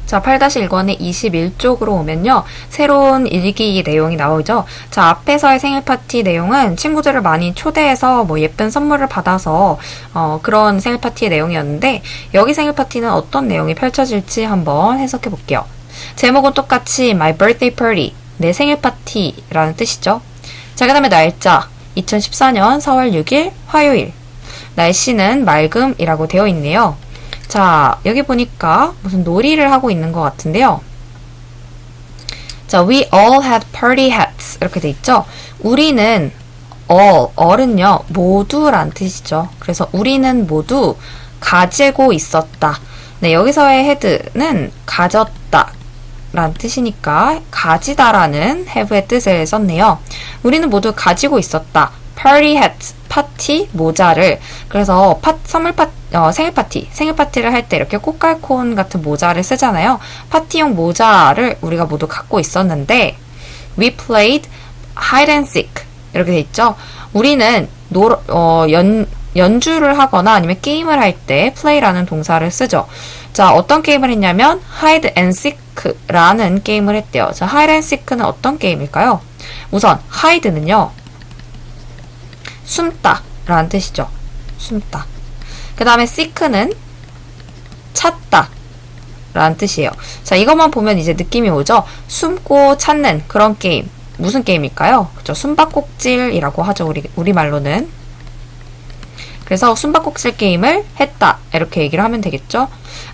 자, 8-1권의 21쪽으로 오면요. 새로운 일기 내용이 나오죠. 자, 앞에서의 생일 파티 내용은 친구들을 많이 초대해서 뭐 예쁜 선물을 받아서 그런 생일 파티의 내용이었는데 여기 생일 파티는 어떤 내용이 펼쳐질지 한번 해석해 볼게요. 제목은 똑같이 My Birthday Party, 내 생일 파티라는 뜻이죠. 자, 그 다음에 날짜 2014년 4월 6일 화요일, 날씨는 맑음이라고 되어 있네요. 자, 여기 보니까 무슨 놀이를 하고 있는 것 같은데요. 자, we all had party hats 이렇게 돼 있죠. 우리는 all은요 모두란 뜻이죠. 그래서 우리는 모두 가지고 있었다. 네, 여기서의 had는 가졌다 라는 뜻이니까 가지다라는 have의 뜻을 썼네요. 우리는 모두 가지고 있었다. party hats, 파티 모자를. 그래서 생일 파티를 할 때 이렇게 꽃갈콘 같은 모자를 쓰잖아요. 파티용 모자를 우리가 모두 갖고 있었는데 we played hide and seek 이렇게 돼 있죠. 우리는 연주를 하거나 아니면 게임을 할 때 play라는 동사를 쓰죠. 자, 어떤 게임을 했냐면 hide and seek라는 게임을 했대요. 자, hide and seek는 어떤 게임일까요? 우선 hide는요 숨다 라는 뜻이죠. 숨다. 그 다음에 seek는 찾다 라는 뜻이에요. 자, 이것만 보면 이제 느낌이 오죠. 숨고 찾는 그런 게임. 무슨 게임일까요? 그죠? 숨바꼭질이라고 하죠. 우리말로는. 그래서 숨바꼭질 게임을 했다. 이렇게 얘기를 하면 되겠죠.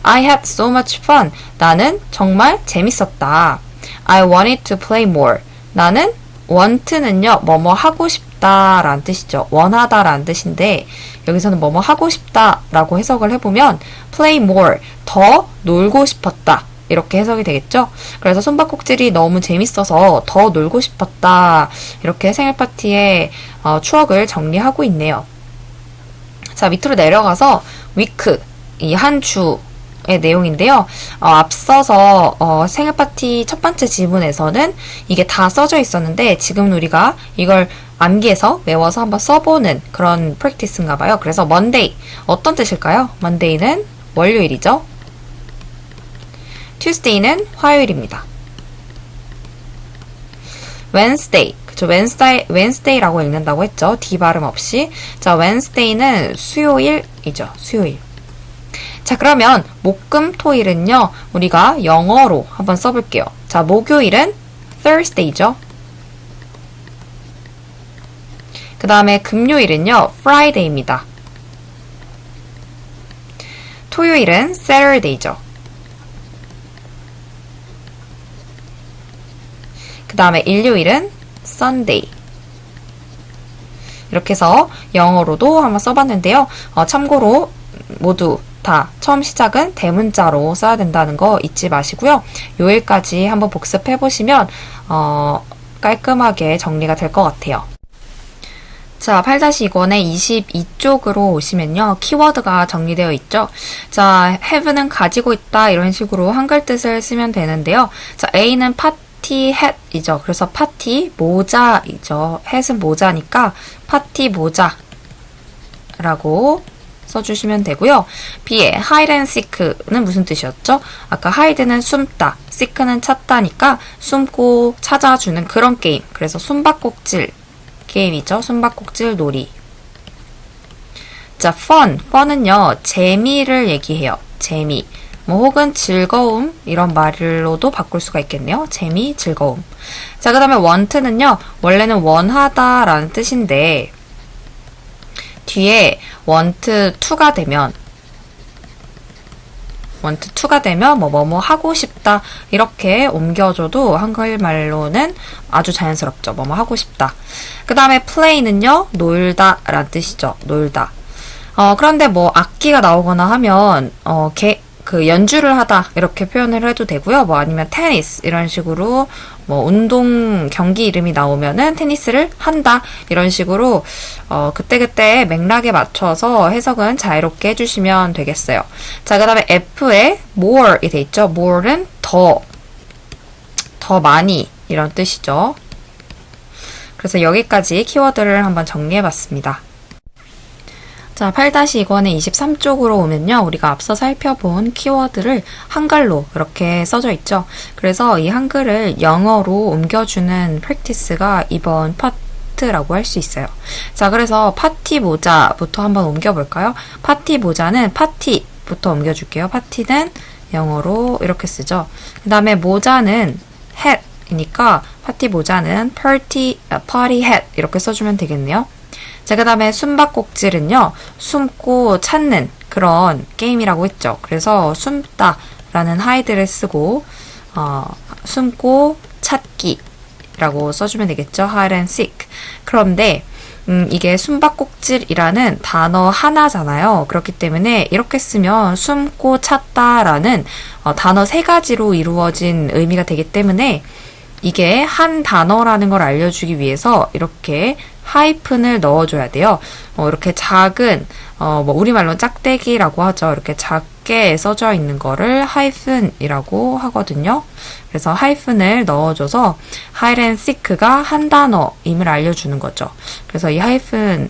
I had so much fun. 나는 정말 재밌었다. I wanted to play more. 나는 want는요, 뭐뭐 하고 싶다 라는 뜻이죠. 원하다 라는 뜻인데, 여기서는 뭐뭐 하고 싶다 라고 해석을 해보면, play more, 더 놀고 싶었다. 이렇게 해석이 되겠죠? 그래서 숨바꼭질이 너무 재밌어서 더 놀고 싶었다. 이렇게 생일 파티의 추억을 정리하고 있네요. 자, 밑으로 내려가서 week, 이 한 주의 내용인데요. 앞서서 생일 파티 첫 번째 지문에서는 이게 다 써져 있었는데 지금 우리가 이걸 암기해서 외워서 한번 써보는 그런 프랙티스인가 봐요. 그래서 Monday, 어떤 뜻일까요? Monday는 월요일이죠. Tuesday는 화요일입니다. Wednesday, 그쵸? Wednesday라고 읽는다고 했죠. D 발음 없이. 자, Wednesday는 수요일이죠. 수요일. 자, 그러면 목금토일은요, 우리가 영어로 한번 써볼게요. 자, 목요일은 Thursday죠. 그 다음에 금요일은요, Friday입니다. 토요일은 Saturday죠. 그 다음에 일요일은 Sunday. 이렇게 해서 영어로도 한번 써봤는데요. 참고로 모두 다 처음 시작은 대문자로 써야 된다는 거 잊지 마시고요. 요일까지 한번 복습해보시면 깔끔하게 정리가 될 것 같아요. 자, 8-2권의 22쪽으로 오시면요. 키워드가 정리되어 있죠. 자, have는 가지고 있다 이런 식으로 한글 뜻을 쓰면 되는데요. 자, A는 파티 hat이죠. 그래서 파티 모자이죠. hat은 모자니까 파티 모자라고 써주시면 되고요. B에 hide and seek는 무슨 뜻이었죠? 아까 hide는 숨다, seek는 찾다니까 숨고 찾아주는 그런 게임. 그래서 숨바꼭질 게임이죠. 숨바꼭질 놀이. 자, fun은요. 재미를 얘기해요. 재미. 뭐 혹은 즐거움 이런 말로도 바꿀 수가 있겠네요. 재미, 즐거움. 자, 그 다음에 want는요. 원래는 원하다 라는 뜻인데 뒤에 want to가 되면 뭐뭐 하고 싶다 이렇게 옮겨줘도 한글말로는 아주 자연스럽죠. 뭐뭐 하고 싶다. 그 다음에 play는요. 놀다 라는 뜻이죠. 놀다. 그런데 뭐 악기가 나오거나 하면 그 연주를 하다 이렇게 표현을 해도 되고요. 뭐 아니면 테니스 이런 식으로 뭐 운동 경기 이름이 나오면은 테니스를 한다 이런 식으로 그때그때 맥락에 맞춰서 해석은 자유롭게 해주시면 되겠어요. 자, 그 다음에 F에 more이 돼 있죠. more는 더 많이 이런 뜻이죠. 그래서 여기까지 키워드를 한번 정리해봤습니다. 자, 8-2권의 23쪽으로 오면요. 우리가 앞서 살펴본 키워드를 한글로 이렇게 써져 있죠. 그래서 이 한글을 영어로 옮겨주는 프랙티스가 이번 파트라고 할 수 있어요. 자, 그래서 파티 모자부터 한번 옮겨볼까요? 파티 모자는 파티부터 옮겨줄게요. 파티는 영어로 이렇게 쓰죠. 그 다음에 모자는 hat이니까 파티 모자는 party hat 이렇게 써주면 되겠네요. 자, 그 다음에 숨바꼭질은요, 숨고 찾는 그런 게임이라고 했죠. 그래서 숨다라는 hide를 쓰고, 숨고 찾기라고 써주면 되겠죠. hide and seek. 그런데, 이게 숨바꼭질이라는 단어 하나잖아요. 그렇기 때문에 이렇게 쓰면 숨고 찾다라는 단어 세 가지로 이루어진 의미가 되기 때문에 이게 한 단어라는 걸 알려주기 위해서 이렇게 하이픈을 넣어줘야 돼요. 이렇게 작은, 우리말로 짝대기라고 하죠. 이렇게 작게 써져 있는 거를 하이픈이라고 하거든요. 그래서 하이픈을 넣어줘서 hide and seek가 한 단어임을 알려주는 거죠. 그래서 이 하이픈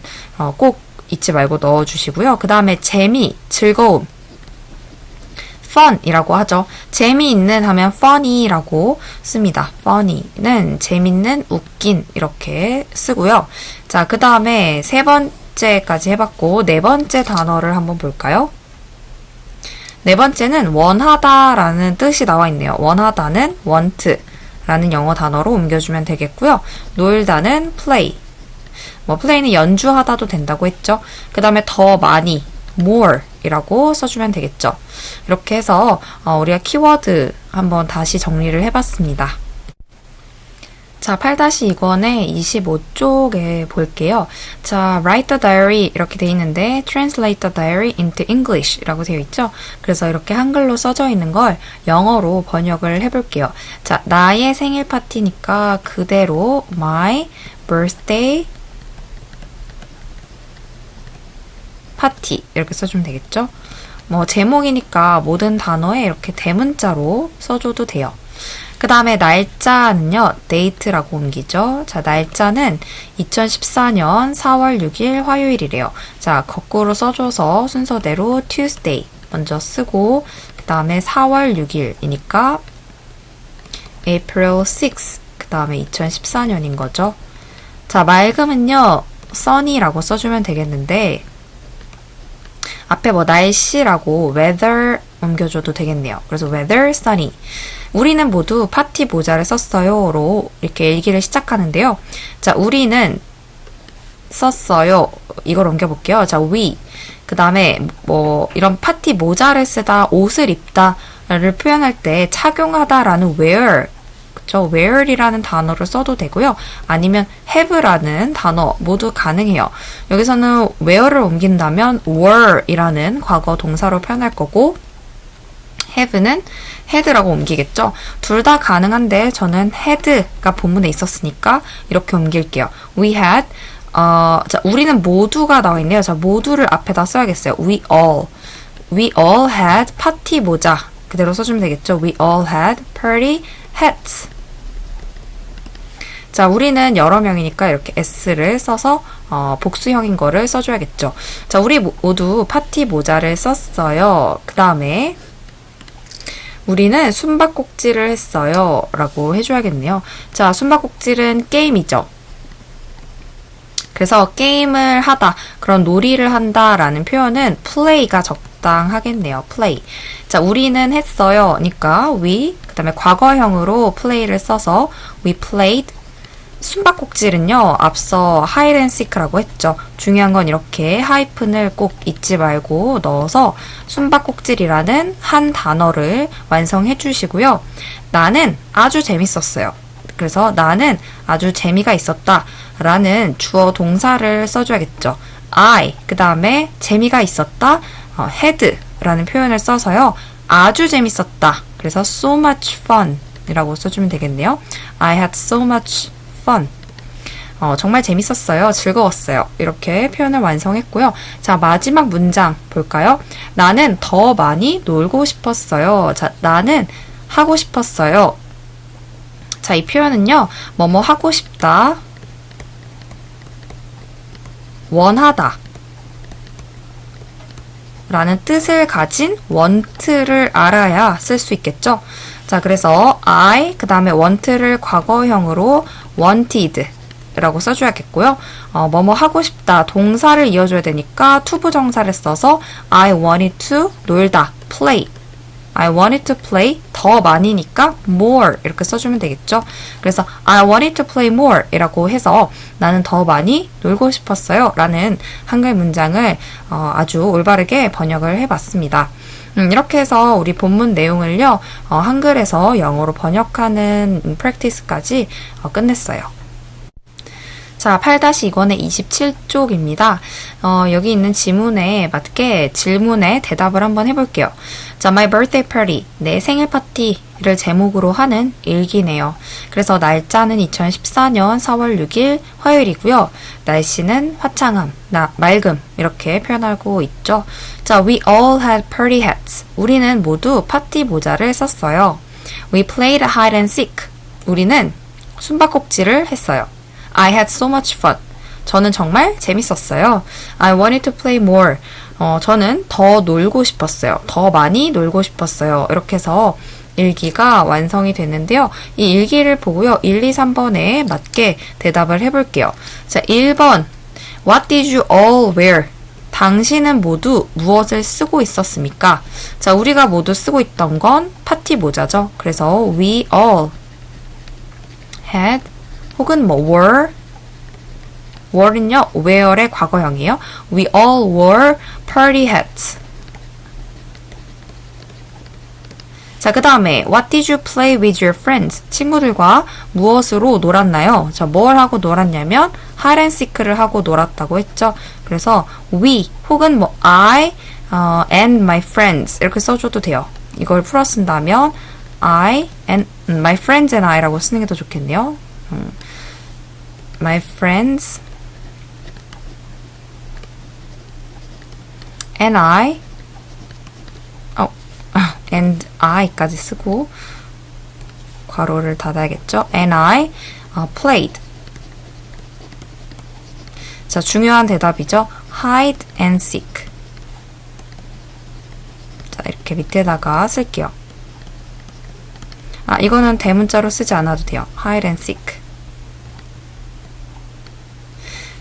꼭 잊지 말고 넣어주시고요. 그 다음에 재미, 즐거움. fun이라고 하죠. 재미있는 하면 funny라고 씁니다. funny는 재밌는, 웃긴 이렇게 쓰고요. 자, 그 다음에 세 번째까지 해봤고 네 번째 단어를 한번 볼까요? 네 번째는 원하다라는 뜻이 나와 있네요. 원하다는 want라는 영어 단어로 옮겨주면 되겠고요. 놀다는 play. play는 연주하다도 된다고 했죠. 그 다음에 더 많이, more 이라고 써주면 되겠죠. 이렇게 해서 우리가 키워드 한번 다시 정리를 해봤습니다. 자, 8-2권의 25쪽에 볼게요. 자, write the diary 이렇게 돼 있는데 translate the diary into English 라고 되어 있죠. 그래서 이렇게 한글로 써져 있는 걸 영어로 번역을 해볼게요. 자, 나의 생일 파티니까 그대로 my birthday 파티 이렇게 써주면 되겠죠. 제목이니까 모든 단어에 이렇게 대문자로 써줘도 돼요. 그 다음에 날짜는요, date라고 옮기죠. 자, 날짜는 2014년 4월 6일 화요일이래요. 자, 거꾸로 써줘서 순서대로 Tuesday 먼저 쓰고, 그 다음에 4월 6일이니까 April 6, 그 다음에 2014년인 거죠. 자, 맑음은요, sunny라고 써주면 되겠는데, 앞에 날씨라고 weather 옮겨줘도 되겠네요. 그래서 weather sunny. 우리는 모두 파티 모자를 썼어요로 이렇게 일기를 시작하는데요. 자, 우리는 썼어요. 이걸 옮겨볼게요. 자, we. 그 다음에 이런 파티 모자를 쓰다, 옷을 입다를 표현할 때 착용하다라는 wear. 그쵸? wear이라는 단어를 써도 되고요. 아니면 have라는 단어 모두 가능해요. 여기서는 wear를 옮긴다면 were이라는 과거 동사로 표현할 거고 have는 had라고 옮기겠죠. 둘 다 가능한데 저는 had가 본문에 있었으니까 이렇게 옮길게요. We had 자, 우리는 모두가 나와 있네요. 자, 모두를 앞에다 써야겠어요. We all had 파티 모자 그대로 써주면 되겠죠. We all had party hats. 자, 우리는 여러 명이니까 이렇게 s를 써서 복수형인 거를 써줘야겠죠. 자, 우리 모두 파티 모자를 썼어요. 그 다음에 우리는 숨바꼭질을 했어요. 라고 해줘야겠네요. 자, 숨바꼭질은 게임이죠. 그래서 게임을 하다, 그런 놀이를 한다 라는 표현은 play가 적당하겠네요. play. 자, 우리는 했어요. 니까 we, 그 다음에 과거형으로 play를 써서 we played. 숨바꼭질은요, 앞서 hide and seek라고 했죠. 중요한 건 이렇게 하이픈을 꼭 잊지 말고 넣어서 숨바꼭질이라는 한 단어를 완성해 주시고요. 나는 아주 재밌었어요. 그래서 나는 아주 재미가 있었다 라는 주어 동사를 써줘야겠죠. I, 그 다음에 재미가 있었다, had 라는 표현을 써서요. 아주 재밌었다. 그래서 so much fun 이라고 써주면 되겠네요. I had so much fun. 정말 재밌었어요. 즐거웠어요. 이렇게 표현을 완성했고요. 자, 마지막 문장 볼까요? 나는 더 많이 놀고 싶었어요. 자, 나는 하고 싶었어요. 자, 이 표현은요. 뭐뭐 하고 싶다, 원하다, 라는 뜻을 가진 want를 알아야 쓸 수 있겠죠. 자, 그래서 I, 그 다음에 want를 과거형으로 wanted 라고 써줘야겠고요. 뭐뭐 하고 싶다, 동사를 이어줘야 되니까 투부정사를 써서 I wanted to 놀다, play. I wanted to play, 더 많이니까 more 이렇게 써주면 되겠죠. 그래서 I wanted to play more 이라고 해서 나는 더 많이 놀고 싶었어요 라는 한글 문장을 아주 올바르게 번역을 해봤습니다. 이렇게 해서 우리 본문 내용을요, 한글에서 영어로 번역하는 프랙티스까지 끝냈어요. 자, 8-2권의 27쪽입니다. 여기 있는 지문에 맞게 질문에 대답을 한번 해볼게요. 자, My birthday party, 내 생일 파티를 제목으로 하는 일기네요. 그래서 날짜는 2014년 4월 6일 화요일이고요. 날씨는 화창함, 맑음 이렇게 표현하고 있죠. 자, We all had party hats. 우리는 모두 파티 모자를 썼어요. We played hide and seek. 우리는 숨바꼭질을 했어요. I had so much fun. 저는 정말 재밌었어요. I wanted to play more. 저는 더 놀고 싶었어요. 더 많이 놀고 싶었어요. 이렇게 해서 일기가 완성이 됐는데요. 이 일기를 보고요. 1, 2, 3번에 맞게 대답을 해볼게요. 자, 1번. What did you all wear? 당신은 모두 무엇을 쓰고 있었습니까? 자, 우리가 모두 쓰고 있던 건 파티 모자죠. 그래서 we all had 혹은 were는요, wear의 과거형이에요. We all wore party hats. 자, 그 다음에 What did you play with your friends? 친구들과 무엇으로 놀았나요? 자, 뭘 하고 놀았냐면 hide and seek를 하고 놀았다고 했죠. 그래서 we 혹은 I and my friends 이렇게 써줘도 돼요. 이걸 풀어 쓴다면 I and my friends and I라고 쓰는 게 더 좋겠네요. My friends and and I까지 쓰고 괄호를 닫아야겠죠. And I played. 자, 중요한 대답이죠. hide and seek. 자, 이렇게 밑에다가 쓸게요. 이거는 대문자로 쓰지 않아도 돼요. hide and seek.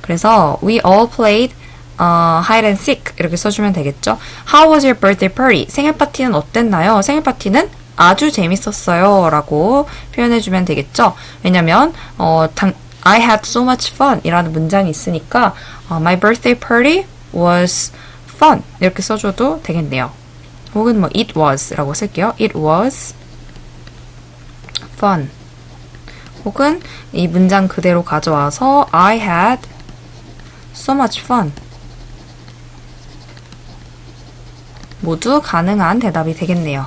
그래서 we all played hide and seek 이렇게 써주면 되겠죠. How was your birthday party? 생일 파티는 어땠나요? 생일 파티는 아주 재밌었어요 라고 표현해주면 되겠죠. 왜냐면 I had so much fun 이라는 문장이 있으니까 My birthday party was fun 이렇게 써줘도 되겠네요. 혹은 it was 라고 쓸게요. It was fun. 혹은 이 문장 그대로 가져와서 I had so much fun. 모두 가능한 대답이 되겠네요.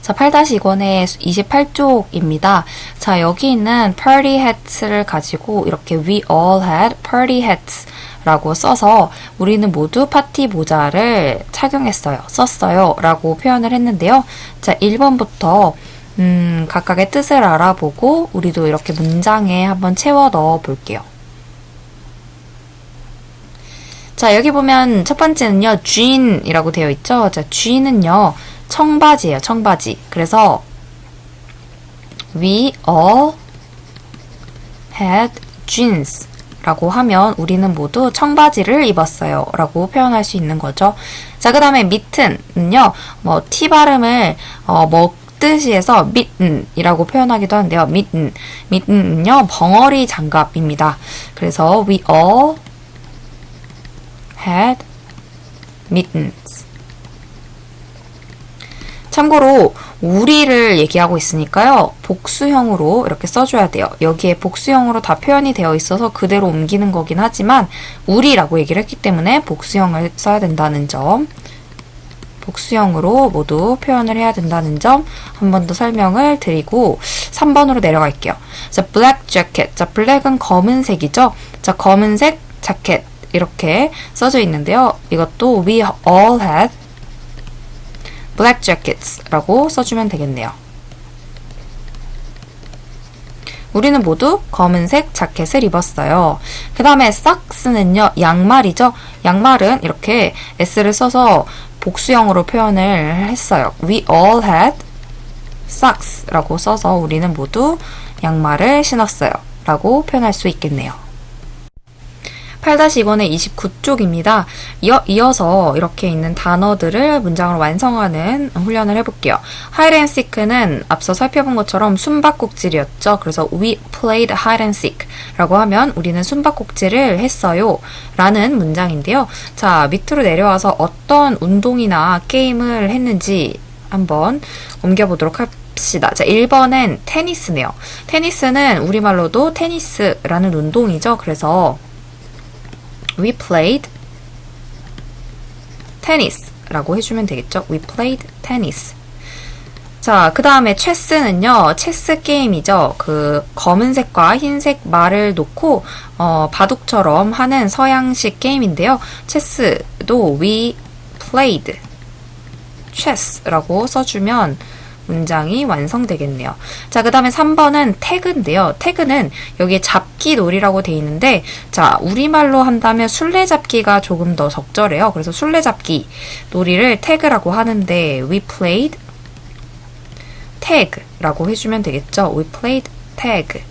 자, 8-2권의 28쪽입니다. 자, 여기 있는 party hats를 가지고 이렇게 we all had party hats 라고 써서 우리는 모두 파티 모자를 착용했어요. 썼어요. 라고 표현을 했는데요. 자, 1번부터 각각의 뜻을 알아보고 우리도 이렇게 문장에 한번 채워 넣어 볼게요. 자, 여기 보면 첫 번째는요, jean이라고 되어 있죠. 자, jean은요, 청바지예요, 청바지. 그래서 we all had jeans 라고 하면 우리는 모두 청바지를 입었어요 라고 표현할 수 있는 거죠. 자, 그 다음에 mitten은요, T 발음을 먹듯이 해서 mitten이라고 표현하기도 하는데요. mitten은요, 벙어리 장갑입니다. 그래서 we all had mittens. 참고로 우리를 얘기하고 있으니까요. 복수형으로 이렇게 써줘야 돼요. 여기에 복수형으로 다 표현이 되어 있어서 그대로 옮기는 거긴 하지만 우리라고 얘기를 했기 때문에 복수형을 써야 된다는 점, 복수형으로 모두 표현을 해야 된다는 점 한 번 더 설명을 드리고 3번으로 내려갈게요. 자, black jacket. 자, black은 검은색이죠. 자, 검은색 자켓 이렇게 써져 있는데요. 이것도 we all had black jackets 라고 써주면 되겠네요. 우리는 모두 검은색 자켓을 입었어요. 그 다음에 socks는요, 양말이죠. 양말은 이렇게 s를 써서 복수형으로 표현을 했어요. We all had socks 라고 써서 우리는 모두 양말을 신었어요. 라고 표현할 수 있겠네요. 8-2권의 29쪽입니다. 이어서 이렇게 있는 단어들을 문장으로 완성하는 훈련을 해볼게요. hide and seek는 앞서 살펴본 것처럼 숨바꼭질이었죠. 그래서 we played hide and seek 라고 하면 우리는 숨바꼭질을 했어요 라는 문장인데요. 자, 밑으로 내려와서 어떤 운동이나 게임을 했는지 한번 옮겨보도록 합시다. 자, 1번은 테니스네요. 테니스는 우리말로도 테니스라는 운동이죠. 그래서 We played tennis 라고 해주면 되겠죠. We played tennis. 자, 그 다음에 체스는요, 체스 게임이죠. 그 검은색과 흰색 말을 놓고 바둑처럼 하는 서양식 게임인데요. 체스도 we played chess라고 써주면 문장이 완성되겠네요. 자, 그 다음에 3번은 태그인데요. 태그는 여기에 잡기 놀이라고 돼 있는데, 자, 우리말로 한다면 술래잡기가 조금 더 적절해요. 그래서 술래잡기 놀이를 태그라고 하는데, we played tag라고 해주면 되겠죠. we played tag.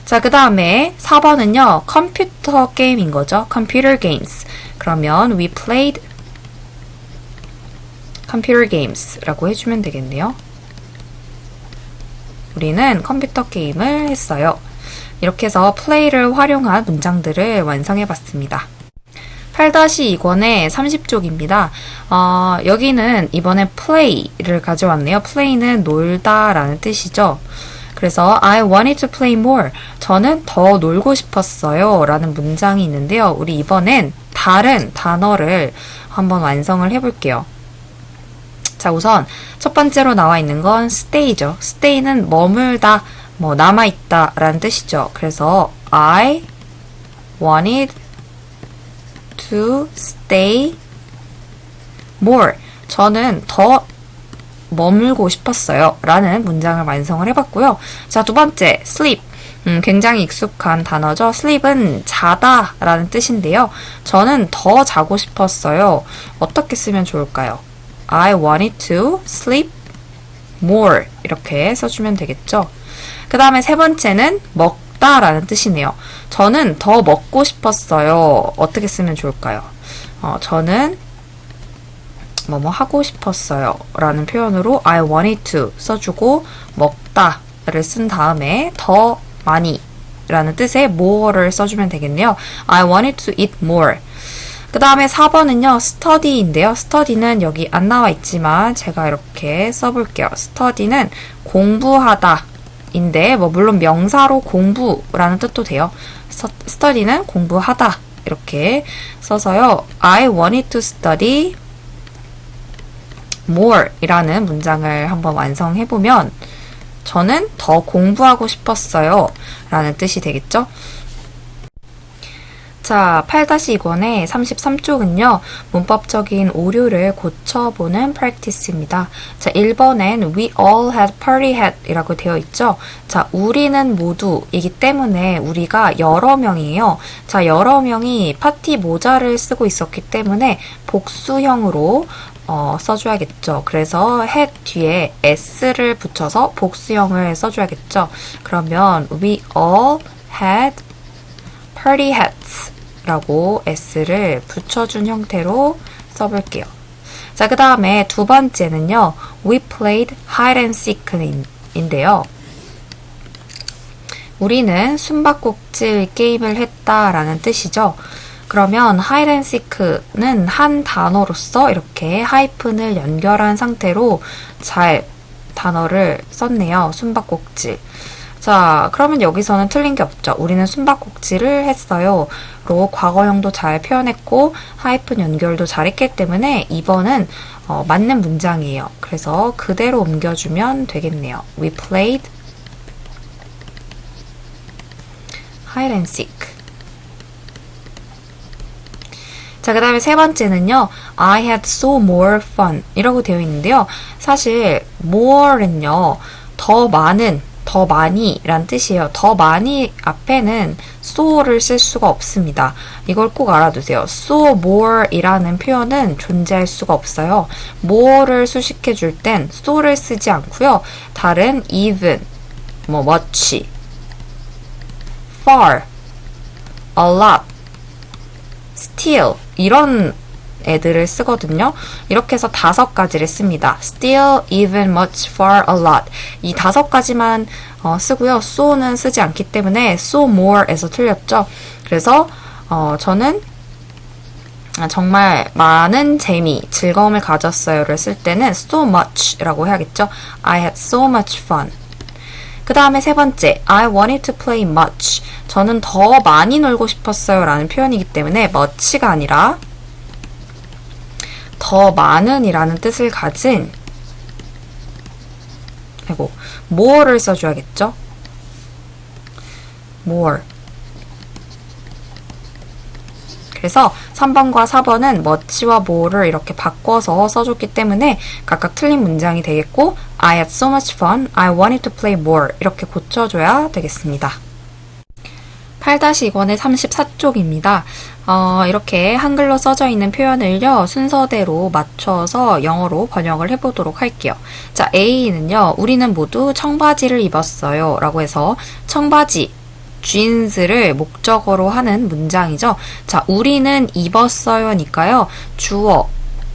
자, 그 다음에 4번은요, 컴퓨터 게임인 거죠. computer games. 그러면 we played computer games라고 해주면 되겠네요. 우리는 컴퓨터 게임을 했어요. 이렇게 해서 play를 활용한 문장들을 완성해봤습니다. 8-2권의 30쪽입니다. 여기는 이번에 play를 가져왔네요. play는 놀다 라는 뜻이죠. 그래서 I wanted to play more. 저는 더 놀고 싶었어요 라는 문장이 있는데요. 우리 이번엔 다른 단어를 한번 완성을 해볼게요. 자, 우선 첫 번째로 나와 있는 건 stay죠. stay는 머물다, 남아있다 라는 뜻이죠. 그래서 I wanted to stay more. 저는 더 머물고 싶었어요 라는 문장을 완성을 해봤고요. 자, 두 번째 sleep. 굉장히 익숙한 단어죠. sleep은 자다 라는 뜻인데요. 저는 더 자고 싶었어요. 어떻게 쓰면 좋을까요? I wanted to sleep more 이렇게 써주면 되겠죠. 그 다음에 세 번째는 먹다 라는 뜻이네요. 저는 더 먹고 싶었어요. 어떻게 쓰면 좋을까요? 저는 뭐뭐 하고 싶었어요 라는 표현으로 I wanted to 써주고 먹다를 쓴 다음에 더 많이 라는 뜻의 more를 써주면 되겠네요. I wanted to eat more. 그 다음에 4번은요, study인데요. study는 여기 안 나와 있지만 제가 이렇게 써볼게요. study는 공부하다 인데, 물론 명사로 공부라는 뜻도 돼요. study는 공부하다 이렇게 써서요. I wanted to study more 이라는 문장을 한번 완성해보면 저는 더 공부하고 싶었어요 라는 뜻이 되겠죠. 자, 8-2권의 33쪽은요. 문법적인 오류를 고쳐보는 practice입니다. 자, 1번엔 we all had party hat 이라고 되어 있죠. 자, 우리는 모두이기 때문에 우리가 여러 명이에요. 자, 여러 명이 파티 모자를 쓰고 있었기 때문에 복수형으로 써줘야겠죠. 그래서 had 뒤에 s를 붙여서 복수형을 써줘야겠죠. 그러면 we all had party hats 라고 s를 붙여준 형태로 써볼게요. 자, 그 다음에 두 번째는요. we played hide and seek 인데요. 우리는 숨바꼭질 게임을 했다라는 뜻이죠. 그러면 hide and seek는 한 단어로서 이렇게 하이픈을 연결한 상태로 잘 단어를 썼네요. 숨바꼭질. 자, 그러면 여기서는 틀린 게 없죠. 우리는 숨바꼭질을 했어요. 로 과거형도 잘 표현했고 하이픈 연결도 잘했기 때문에 2번은 맞는 문장이에요. 그래서 그대로 옮겨주면 되겠네요. We played hide and seek. 자, 그 다음에 세 번째는요. I had so more fun 이라고 되어 있는데요. 사실 more는요. 더 많은, 더 많이 란 뜻이에요. 더 많이 앞에는 so를 쓸 수가 없습니다. 이걸 꼭 알아두세요. so more 이라는 표현은 존재할 수가 없어요. more를 수식해 줄 땐 so를 쓰지 않고요. 다른 even, much, far, a lot, still 이런 애들을 쓰거든요. 이렇게 해서 5가지를 씁니다. still, even, much, far, a lot. 이 5가지만 쓰고요. so는 쓰지 않기 때문에 so more에서 틀렸죠. 그래서 저는 정말 많은 재미, 즐거움을 가졌어요를 쓸 때는 so much라고 해야겠죠. I had so much fun. 그 다음에 세 번째, I wanted to play much. 저는 더 많이 놀고 싶었어요 라는 표현이기 때문에 much가 아니라 더 많은 이라는 뜻을 가진 more를 써줘야겠죠? more. 그래서 3번과 4번은 much와 more를 이렇게 바꿔서 써줬기 때문에 각각 틀린 문장이 되겠고 I had so much fun, I wanted to play more 이렇게 고쳐줘야 되겠습니다. 8-2권의 34쪽입니다. 이렇게 한글로 써져 있는 표현을요, 순서대로 맞춰서 영어로 번역을 해보도록 할게요. 자, A는요, 우리는 모두 청바지를 입었어요. 라고 해서 청바지, jeans를 목적어로 하는 문장이죠. 자, 우리는 입었어요니까요, 주어,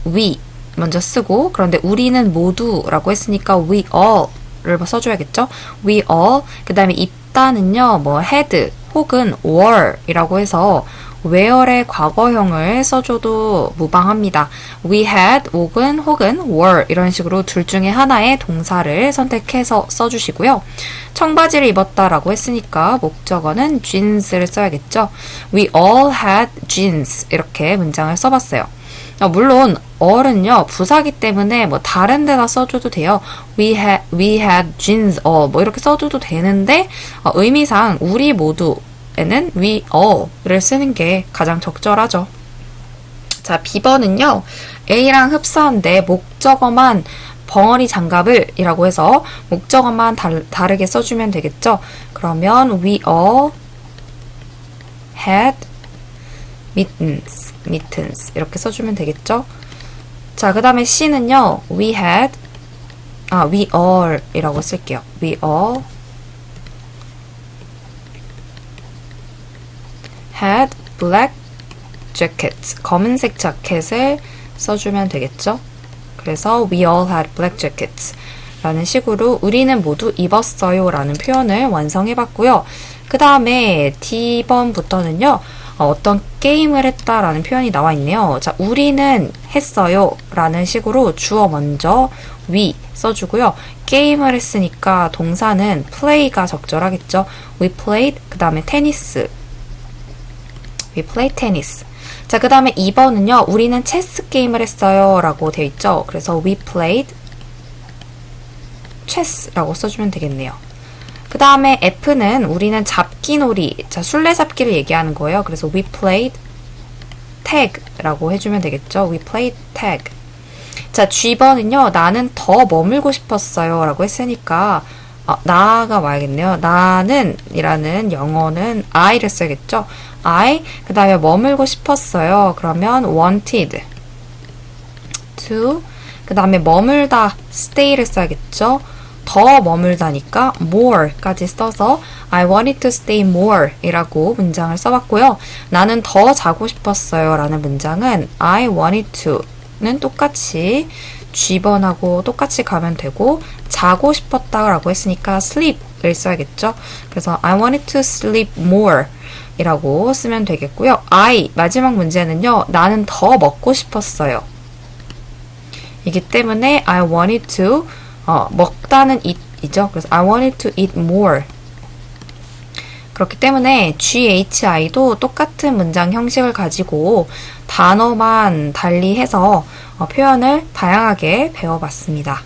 we 먼저 쓰고, 그런데 우리는 모두라고 했으니까 we all을 써줘야겠죠. we all, 그 다음에 입다는요, had, 혹은 were 이라고 해서 were의 과거형을 써줘도 무방합니다. we had 혹은 were 이런 식으로 둘 중에 하나의 동사를 선택해서 써주시고요. 청바지를 입었다라고 했으니까 목적어는 jeans를 써야겠죠. We all had jeans 이렇게 문장을 써봤어요. 물론 all은요 부사기 때문에 다른 데다 써줘도 돼요. We had jeans all 이렇게 써줘도 되는데 의미상 우리 모두에는 we all을 쓰는 게 가장 적절하죠. 자, B번은요 A랑 흡사한데 목적어만 벙어리 장갑을 이라고 해서 목적어만 다르게 써주면 되겠죠. 그러면 we all had mittens 이렇게 써주면 되겠죠. 자, 그 다음에 C는요 we all 이라고 쓸게요. we all had black jackets 검은색 자켓을 써주면 되겠죠. 그래서 we all had black jackets 라는 식으로 우리는 모두 입었어요 라는 표현을 완성해봤고요. 그 다음에 D번부터는요 어떤 게임을 했다라는 표현이 나와 있네요. 자, 우리는 했어요 라는 식으로 주어 먼저 we 써주고요. 게임을 했으니까 동사는 play가 적절하겠죠. We played, 그 다음에 테니스. We played tennis. 자, 그 다음에 2번은요. 우리는 체스 게임을 했어요 라고 되어 있죠. 그래서 we played chess라고 써주면 되겠네요. 그 다음에 F는 우리는 잡기놀이, 자, 술래잡기를 얘기하는 거예요. 그래서 we played tag라고 해주면 되겠죠. We played tag. 자, G번은요. 나는 더 머물고 싶었어요 라고 했으니까 나가 와야겠네요. 나는 이라는 영어는 I를 써야겠죠. I, 그 다음에 머물고 싶었어요. 그러면 wanted to, 그 다음에 머물다 stay를 써야겠죠. 더 머물다니까 more까지 써서 I wanted to stay more 이라고 문장을 써봤고요. 나는 더 자고 싶었어요 라는 문장은 I wanted to는 똑같이 G번하고 똑같이 가면 되고 자고 싶었다 라고 했으니까 sleep을 써야겠죠. 그래서 I wanted to sleep more 이라고 쓰면 되겠고요. I, 마지막 문제는요. 나는 더 먹고 싶었어요. 이기 때문에 I wanted to 먹다는 eat이죠. 그래서 I wanted to eat more. 그렇기 때문에 GHI도 똑같은 문장 형식을 가지고 단어만 달리해서 표현을 다양하게 배워봤습니다.